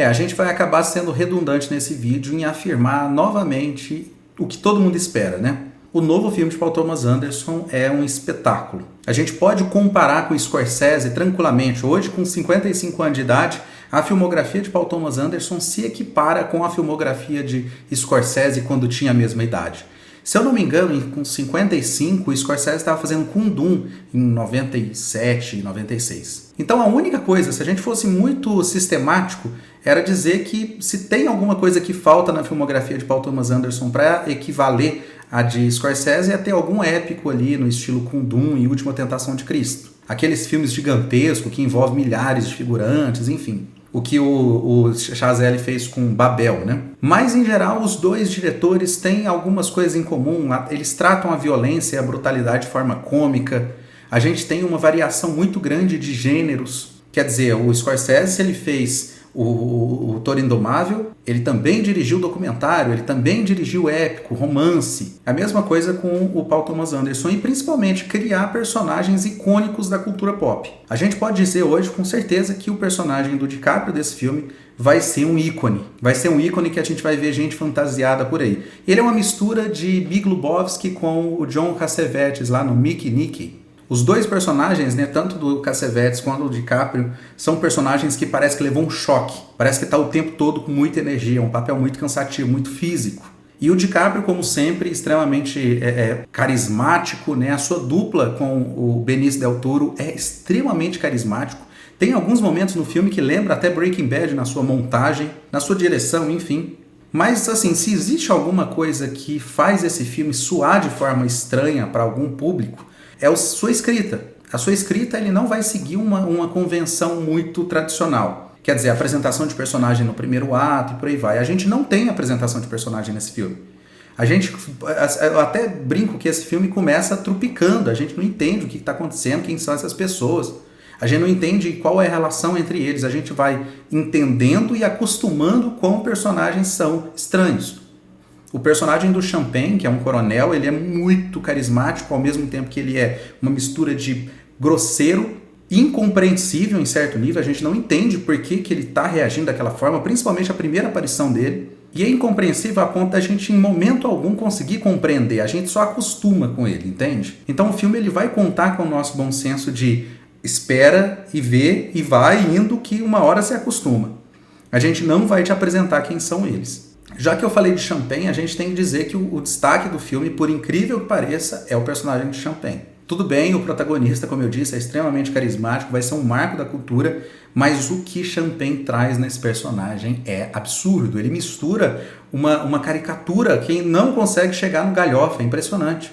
A gente vai acabar sendo redundante nesse vídeo em afirmar novamente o que todo mundo espera, né? O novo filme de Paul Thomas Anderson é um espetáculo. A gente pode comparar com o Scorsese tranquilamente. Hoje, com 55 anos de idade, a filmografia de Paul Thomas Anderson se equipara com a filmografia de Scorsese quando tinha a mesma idade. Se eu não me engano, com 55, o Scorsese estava fazendo Kundun em 97, 96. Então a única coisa, se a gente fosse muito sistemático, era dizer que se tem alguma coisa que falta na filmografia de Paul Thomas Anderson para equivaler a de Scorsese, é ter algum épico ali no estilo Kundun e Última Tentação de Cristo. Aqueles filmes gigantescos que envolvem milhares de figurantes, enfim. O que o Chazelle fez com Babel, né? Mas, em geral, os dois diretores têm algumas coisas em comum. Eles tratam a violência e a brutalidade de forma cômica. A gente tem uma variação muito grande de gêneros. Quer dizer, o Scorsese, ele fez o Toro Indomável, ele também dirigiu documentário, ele também dirigiu épico, romance. A mesma coisa com o Paul Thomas Anderson e principalmente criar personagens icônicos da cultura pop. A gente pode dizer hoje com certeza que o personagem do DiCaprio desse filme vai ser um ícone. Vai ser um ícone que a gente vai ver gente fantasiada por aí. Ele é uma mistura de Big Lebowski com o John Cassavetes lá no Mickey Nicky. Os dois personagens, né, tanto do Cassavetes quanto do DiCaprio, são personagens que parece que levou um choque. Parece que está o tempo todo com muita energia, um papel muito cansativo, muito físico. E o DiCaprio, como sempre, extremamente carismático, né? A sua dupla com o Benicio del Toro é extremamente carismático. Tem alguns momentos no filme que lembra até Breaking Bad na sua montagem, na sua direção, enfim. Mas, assim, se existe alguma coisa que faz esse filme soar de forma estranha para algum público, é a sua escrita. A sua escrita ele não vai seguir uma convenção muito tradicional. Quer dizer, a apresentação de personagem no primeiro ato e por aí vai. A gente não tem apresentação de personagem nesse filme. Eu até brinco que esse filme começa trupicando. A gente não entende o que está acontecendo, quem são essas pessoas. A gente não entende qual é a relação entre eles. A gente vai entendendo e acostumando com personagens são estranhos. O personagem do Champagne, que é um coronel, ele é muito carismático, ao mesmo tempo que ele é uma mistura de grosseiro, incompreensível em certo nível. A gente não entende por que ele está reagindo daquela forma, principalmente a primeira aparição dele. E é incompreensível a ponto da gente, em momento algum, conseguir compreender. A gente só acostuma com ele, entende? Então o filme ele vai contar com o nosso bom senso de espera e vê e vai indo que uma hora se acostuma. A gente não vai te apresentar quem são eles. Já que eu falei de Champagne, a gente tem que dizer que o destaque do filme, por incrível que pareça, é o personagem de Champagne. Tudo bem, o protagonista, como eu disse, é extremamente carismático, vai ser um marco da cultura, mas o que Champagne traz nesse personagem é absurdo. Ele mistura uma caricatura que não consegue chegar no galhofa, é impressionante.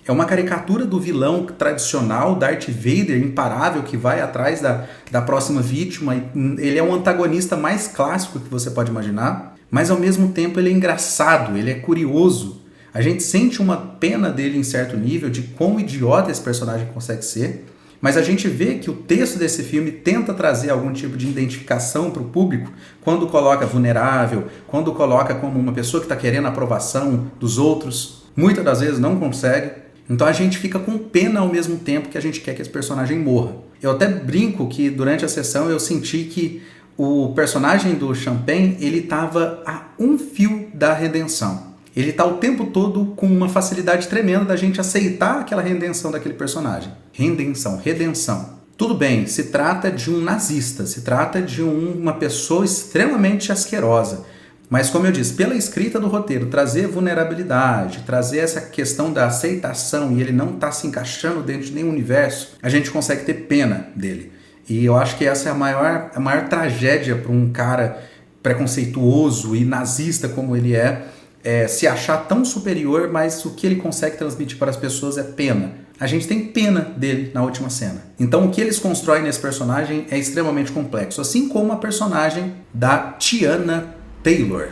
É uma caricatura do vilão tradicional, Darth Vader, imparável, que vai atrás da próxima vítima. Ele é o antagonista mais clássico que você pode imaginar. Mas ao mesmo tempo ele é engraçado, ele é curioso. A gente sente uma pena dele em certo nível, de quão idiota esse personagem consegue ser, mas a gente vê que o texto desse filme tenta trazer algum tipo de identificação para o público, quando coloca vulnerável, quando coloca como uma pessoa que está querendo a aprovação dos outros, muitas das vezes não consegue. Então a gente fica com pena ao mesmo tempo que a gente quer que esse personagem morra. Eu até brinco que durante a sessão eu senti que o personagem do Champagne, ele estava a um fio da redenção. Ele está o tempo todo com uma facilidade tremenda da gente aceitar aquela redenção daquele personagem. Redenção. Tudo bem, se trata de um nazista, se trata de uma pessoa extremamente asquerosa. Mas, como eu disse, pela escrita do roteiro, trazer vulnerabilidade, trazer essa questão da aceitação e ele não está se encaixando dentro de nenhum universo, a gente consegue ter pena dele. E eu acho que essa é a maior tragédia para um cara preconceituoso e nazista como ele é se achar tão superior, mas o que ele consegue transmitir para as pessoas é pena. A gente tem pena dele na última cena. Então o que eles constroem nesse personagem é extremamente complexo, assim como a personagem da Tiana Taylor.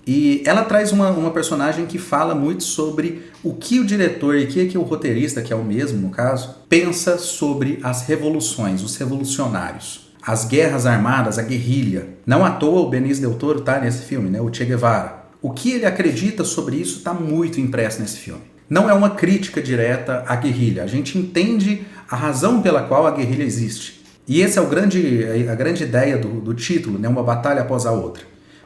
E ela traz uma personagem que fala muito sobre o que o diretor e o que o roteirista, que é o mesmo no caso, pensa sobre as revoluções, os revolucionários, as guerras armadas, a guerrilha. Não à toa o Benicio del Toro está nesse filme, né? O Che Guevara. O que ele acredita sobre isso está muito impresso nesse filme. Não é uma crítica direta à guerrilha. A gente entende a razão pela qual a guerrilha existe. E essa é a grande ideia do título, né? Uma batalha após a outra.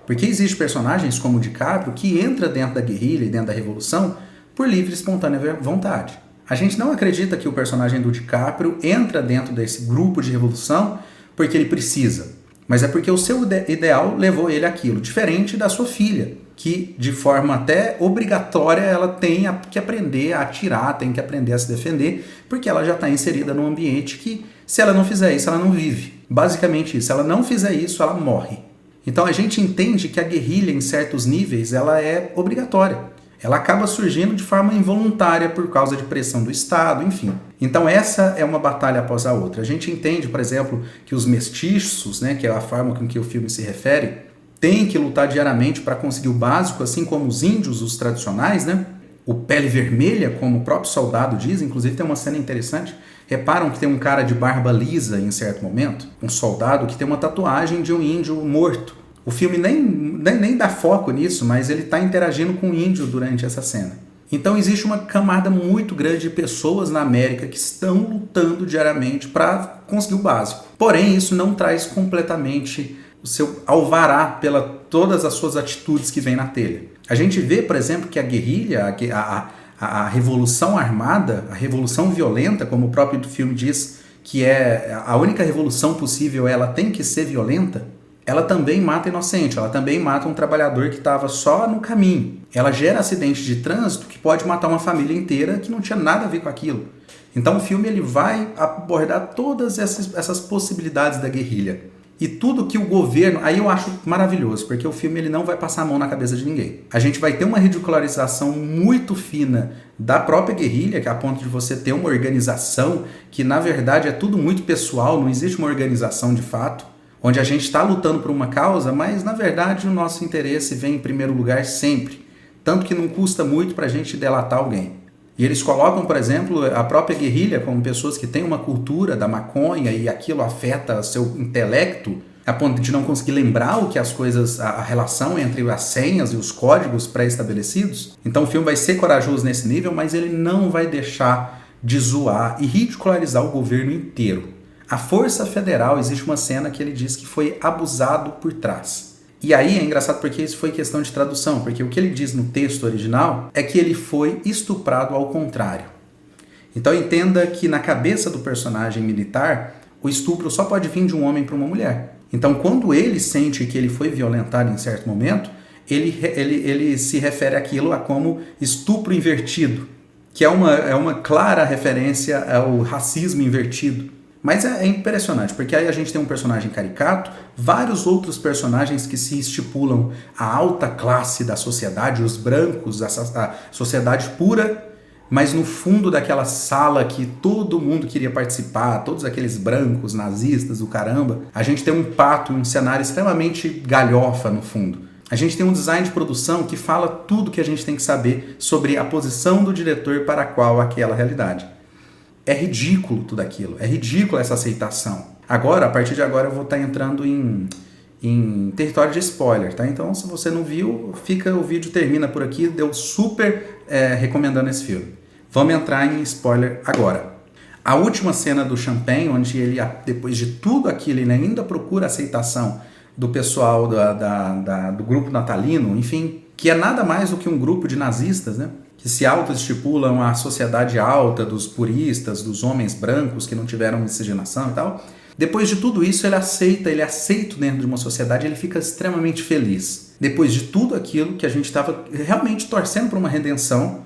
Porque existem personagens como o DiCaprio que entra dentro da guerrilha e dentro da revolução por livre e espontânea vontade. A gente não acredita que o personagem do DiCaprio entra dentro desse grupo de revolução porque ele precisa, mas é porque o seu ideal levou ele àquilo, diferente da sua filha, que de forma até obrigatória ela tem que aprender a atirar, tem que aprender a se defender, porque ela já está inserida num ambiente que, se ela não fizer isso, ela não vive. Basicamente isso, se ela não fizer isso, ela morre. Então a gente entende que a guerrilha, em certos níveis, ela é obrigatória. Ela acaba surgindo de forma involuntária por causa de pressão do Estado, enfim. Então essa é uma batalha após a outra. A gente entende, por exemplo, que os mestiços, né, que é a forma com que o filme se refere, têm que lutar diariamente para conseguir o básico, assim como os índios, os tradicionais, né? O pele vermelha, como o próprio soldado diz, inclusive tem uma cena interessante. Reparam que tem um cara de barba lisa em certo momento, um soldado que tem uma tatuagem de um índio morto. O filme nem dá foco nisso, mas ele está interagindo com o índio durante essa cena. Então existe uma camada muito grande de pessoas na América que estão lutando diariamente para conseguir o básico. Porém, isso não traz completamente o seu alvará pela todas as suas atitudes que vem na telha. A gente vê, por exemplo, que a guerrilha, a revolução armada, a revolução violenta, como o próprio filme diz, que é a única revolução possível, ela tem que ser violenta, ela também mata inocente, ela também mata um trabalhador que estava só no caminho. Ela gera acidente de trânsito que pode matar uma família inteira que não tinha nada a ver com aquilo. Então o filme ele vai abordar todas essas possibilidades da guerrilha. E tudo que o governo... Aí eu acho maravilhoso, porque o filme ele não vai passar a mão na cabeça de ninguém. A gente vai ter uma ridicularização muito fina da própria guerrilha, que é a ponto de você ter uma organização que, na verdade, é tudo muito pessoal, não existe uma organização de fato, onde a gente está lutando por uma causa, mas, na verdade, o nosso interesse vem em primeiro lugar sempre. Tanto que não custa muito para a gente delatar alguém. E eles colocam, por exemplo, a própria guerrilha como pessoas que têm uma cultura da maconha e aquilo afeta seu intelecto a ponto de não conseguir lembrar o que as coisas, a relação entre as senhas e os códigos pré-estabelecidos. Então o filme vai ser corajoso nesse nível, mas ele não vai deixar de zoar e ridicularizar o governo inteiro. A Força Federal, existe uma cena que ele diz que foi abusado por trás. E aí é engraçado porque isso foi questão de tradução, porque o que ele diz no texto original é que ele foi estuprado ao contrário. Então entenda que na cabeça do personagem militar, o estupro só pode vir de um homem para uma mulher. Então quando ele sente que ele foi violentado em certo momento, ele se refere àquilo a como estupro invertido, que é uma clara referência ao racismo invertido. Mas é impressionante, porque aí a gente tem um personagem caricato, vários outros personagens que se estipulam a alta classe da sociedade, os brancos, a sociedade pura, mas no fundo daquela sala que todo mundo queria participar, todos aqueles brancos, nazistas, o caramba, a gente tem um pato, um cenário extremamente galhofa no fundo. A gente tem um design de produção que fala tudo que a gente tem que saber sobre a posição do diretor para qual aquela realidade. É ridículo tudo aquilo, é ridícula essa aceitação. Agora, a partir de agora, eu vou estar entrando em território de spoiler, tá? Então, se você não viu, o vídeo termina por aqui, deu super recomendando esse filme. Vamos entrar em spoiler agora. A última cena do Champagne, onde ele, depois de tudo aquilo, ele ainda procura aceitação do pessoal do grupo natalino, enfim, que é nada mais do que um grupo de nazistas, né? Que se auto-estipulam a sociedade alta dos puristas, dos homens brancos que não tiveram miscigenação e tal. Depois de tudo isso, ele é aceito dentro de uma sociedade, ele fica extremamente feliz. Depois de tudo aquilo que a gente estava realmente torcendo para uma redenção,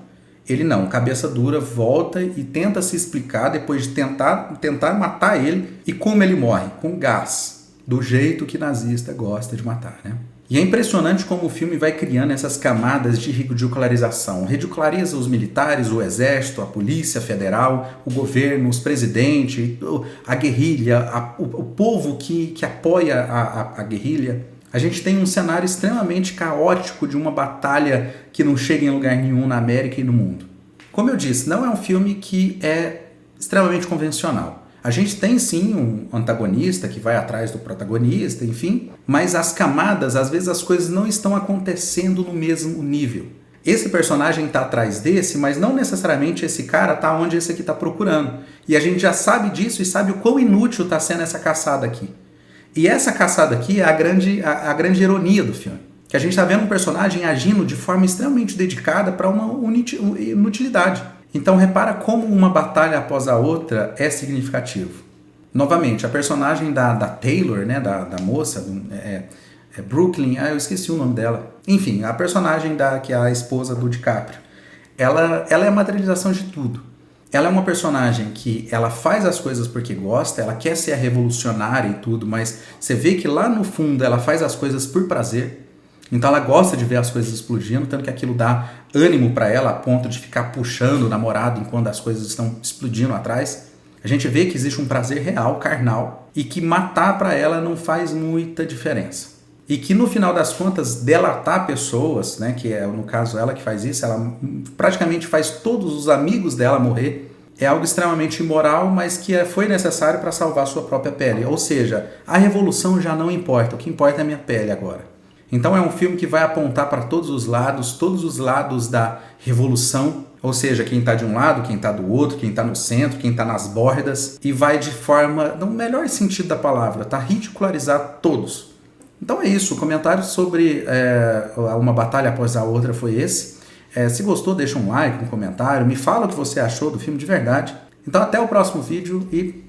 ele não, cabeça dura, volta e tenta se explicar depois de tentar matar ele. E como ele morre? Com gás, do jeito que nazista gosta de matar, né? E é impressionante como o filme vai criando essas camadas de ridicularização. Ridiculariza os militares, o exército, a polícia federal, o governo, os presidentes, a guerrilha, o povo que apoia a guerrilha. A gente tem um cenário extremamente caótico de uma batalha que não chega em lugar nenhum na América e no mundo. Como eu disse, não é um filme que é extremamente convencional. A gente tem sim um antagonista que vai atrás do protagonista, enfim, mas as camadas, às vezes as coisas não estão acontecendo no mesmo nível. Esse personagem tá atrás desse, mas não necessariamente esse cara tá onde esse aqui tá procurando. E a gente já sabe disso e sabe o quão inútil tá sendo essa caçada aqui. E essa caçada aqui é a grande ironia do filme. Que a gente tá vendo um personagem agindo de forma extremamente dedicada para uma inutilidade. Então repara como uma batalha após a outra é significativo. Novamente, a personagem da Taylor, né, da moça, Brooklyn, eu esqueci o nome dela. Enfim, a personagem que é a esposa do DiCaprio. Ela é a materialização de tudo. Ela é uma personagem que ela faz as coisas porque gosta, ela quer ser a revolucionária e tudo, mas você vê que lá no fundo ela faz as coisas por prazer. Então ela gosta de ver as coisas explodindo, tanto que aquilo dá ânimo para ela a ponto de ficar puxando o namorado enquanto as coisas estão explodindo atrás. A gente vê que existe um prazer real, carnal, e que matar para ela não faz muita diferença. E que no final das contas, delatar pessoas, né, que é no caso ela que faz isso, ela praticamente faz todos os amigos dela morrer, é algo extremamente imoral, mas que foi necessário para salvar sua própria pele. Ou seja, a revolução já não importa, o que importa é a minha pele agora. Então é um filme que vai apontar para todos os lados da revolução, ou seja, quem está de um lado, quem está do outro, quem está no centro, quem está nas bordas, e vai de forma, no melhor sentido da palavra, tá, ridicularizar todos. Então é isso, o comentário sobre uma batalha após a outra foi esse. Se gostou, deixa um like, um comentário, me fala o que você achou do filme de verdade. Então até o próximo vídeo e